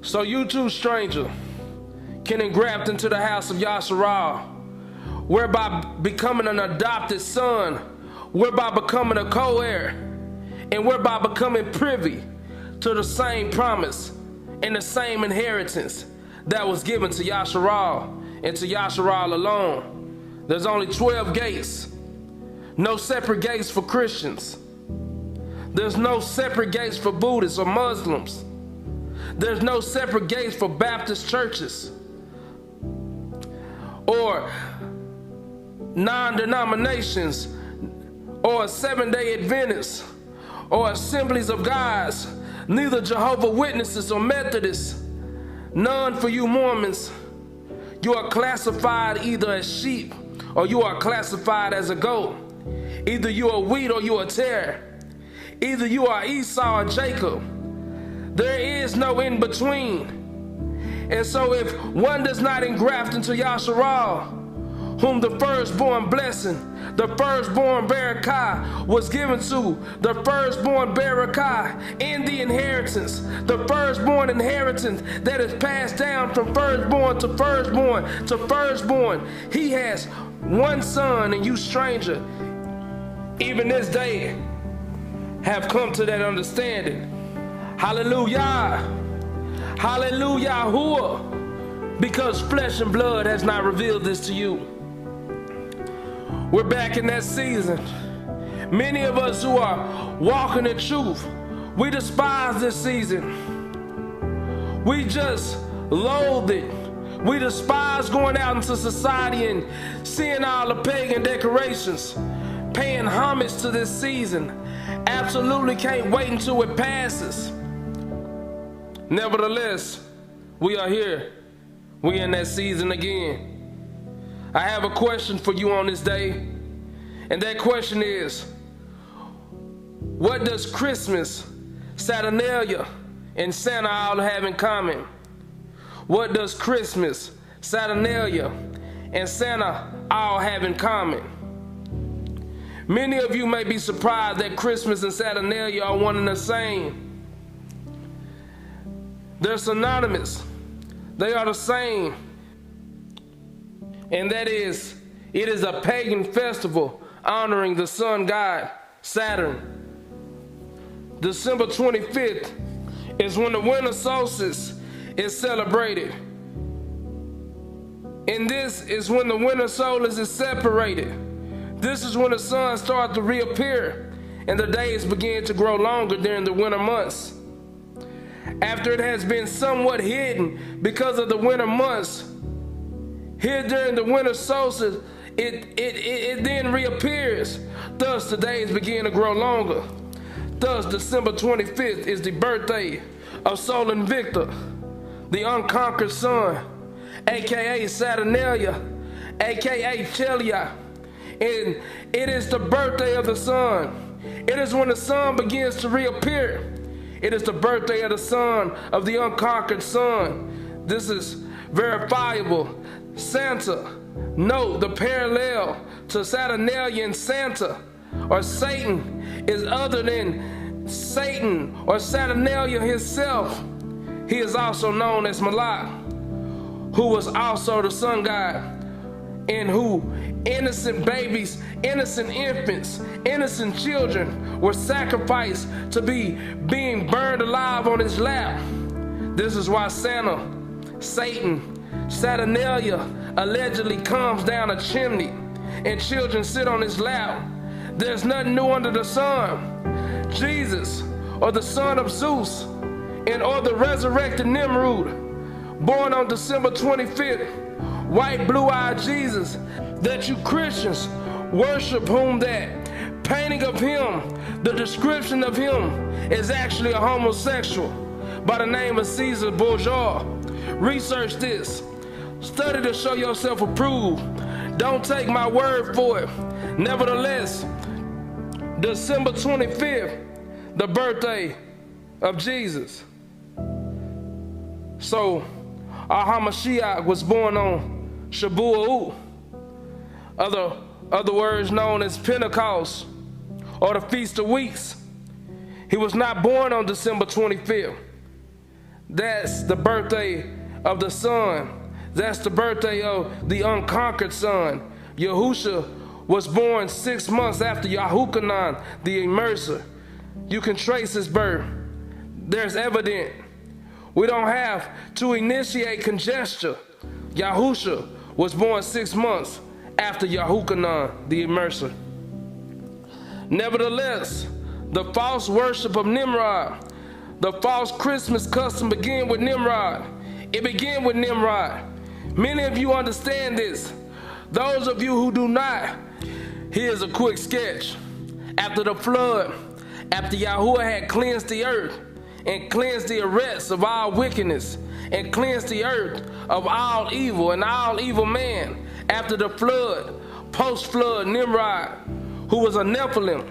So you too, stranger, can engraft into the house of Yehezqēl, whereby becoming an adopted son, whereby becoming a co-heir, and whereby becoming privy to the same promise and the same inheritance that was given to Yehezqēl and to Yehezqēl alone. There's only 12 gates, no separate gates for Christians. There's no separate gates for Buddhists or Muslims. There's no separate gates for Baptist churches or non-denominations or Seventh-day Adventists or Assemblies of Gods, neither Jehovah's Witnesses or Methodists. None for you Mormons. You are classified either as sheep or you are classified as a goat. Either you are wheat or you are tare. Either you are Esau or Jacob. There is no in between. And so if one does not engraft into Yehezqēl, whom the firstborn blessing, the firstborn Barakah was given to, the firstborn Barakah in the inheritance, the firstborn inheritance that is passed down from firstborn to firstborn to firstborn. He has one son, and you stranger, even this day, have come to that understanding. Hallelujah. Hallelujah. Because flesh and blood has not revealed this to you. We're back in that season. Many of us who are walking in truth, we despise this season. We just loathe it. We despise going out into society and seeing all the pagan decorations, paying homage to this season. Absolutely can't wait until it passes. Nevertheless, we are here. We in that season again. I have a question for you on this day, and that question is, what does Christmas, Saturnalia, and Santa all have in common? What does Christmas, Saturnalia, and Santa all have in common? Many of you may be surprised that Christmas and Saturnalia are one and the same. They're synonymous. They are the same. And that is, it is a pagan festival honoring the sun god, Saturn. December 25th is when the winter solstice is celebrated. And this is when the winter solstice is separated. This is when the sun starts to reappear and the days begin to grow longer during the winter months. After it has been somewhat hidden because of the winter months, here during the winter solstice, it then reappears. Thus, the days begin to grow longer. Thus, December 25th is the birthday of Sol Invicta, the unconquered sun, aka Saturnalia, aka Chelia. And it is the birthday of the sun. It is when the sun begins to reappear. It is the birthday of the son of the unconquered sun. This is verifiable. Santa, note the parallel to Saturnalia and Santa, or Satan, is other than Satan or Saturnalia himself. He is also known as Malak, who was also the sun god, in who innocent babies, innocent infants, innocent children were sacrificed to be being burned alive on his lap. This is why Santa, Satan, Saturnalia allegedly comes down a chimney and children sit on his lap. There's nothing new under the sun. Jesus, or the son of Zeus, and or the resurrected Nimrod, born on December 25th, white blue-eyed Jesus, that you Christians worship, whom that painting of him, the description of him, is actually a homosexual by the name of Caesar Borgia. Research this. Study to show yourself approved. Don't take my word for it. Nevertheless, December 25th, the birthday of Jesus. So, our Hamashiach was born on Shabu'u, other words known as Pentecost, or the Feast of Weeks. He was not born on December 25th. That's the birthday of the sun. That's the birthday of the unconquered son. Yahusha was born 6 months after Yahuchanan, the immerser. You can trace his birth. There's evidence. We don't have to initiate conjecture. Yahusha was born 6 months after Yahuchanan, the immerser. Nevertheless, the false worship of Nimrod, the false Christmas custom began with Nimrod. It began with Nimrod. Many of you understand this. Those of you who do not, here's a quick sketch. After the flood, after Yahuwah had cleansed the earth and cleansed the arrests of all wickedness and cleansed the earth of all evil and all evil man, after the flood, post-flood, Nimrod, who was a Nephilim,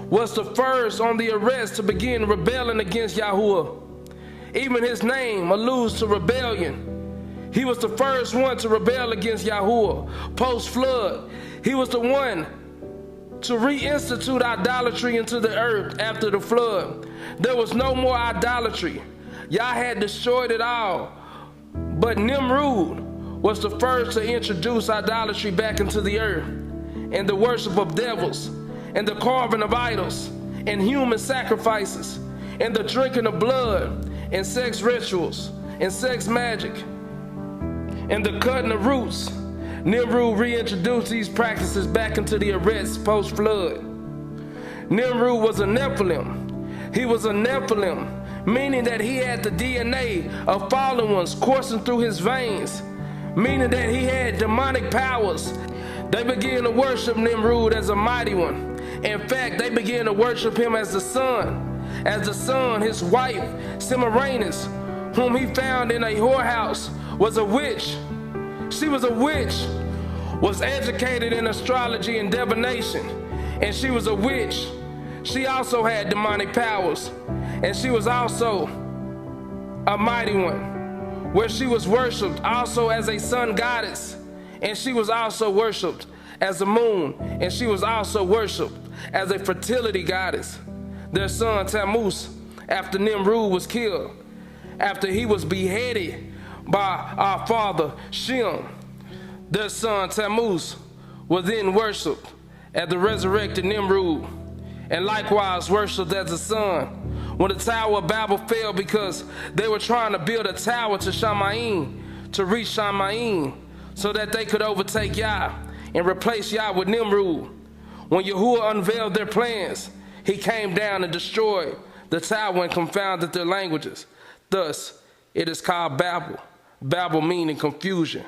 was the first on the arrest to begin rebelling against Yahuwah. Even his name alludes to rebellion. He was the first one to rebel against Yahuwah. Post-flood, he was the one to reinstitute idolatry into the earth after the flood. There was no more idolatry. Yah had destroyed it all. But Nimrod was the first to introduce idolatry back into the earth, and the worship of devils, and the carving of idols, and human sacrifices, and the drinking of blood, and sex rituals, and sex magic, and the cutting of roots. Nimrod reintroduced these practices back into the arrests post-flood. Nimrod was a Nephilim. He was a Nephilim, meaning that he had the DNA of fallen ones coursing through his veins, meaning that he had demonic powers. They began to worship Nimrod as a mighty one. In fact, they began to worship him as the sun. As the sun, his wife, Semiramis, whom he found in a whorehouse, was a witch. She was a witch, was educated in astrology and divination, and she was a witch. She also had demonic powers, and she was also a mighty one, where she was worshipped also as a sun goddess, and she was also worshipped as a moon, and she was also worshipped as a fertility goddess. Their son Tammuz, after Nimrod was killed, after he was beheaded by our father Shem, their son Tammuz was then worshipped as the resurrected Nimrod, and likewise worshipped as the sun. When the Tower of Babel fell because they were trying to build a tower to Shamayim, to reach Shamayim, so that they could overtake Yah and replace Yah with Nimrod. When Yahuwah unveiled their plans, he came down and destroyed the tower and confounded their languages. Thus, it is called Babel. Babel meaning confusion.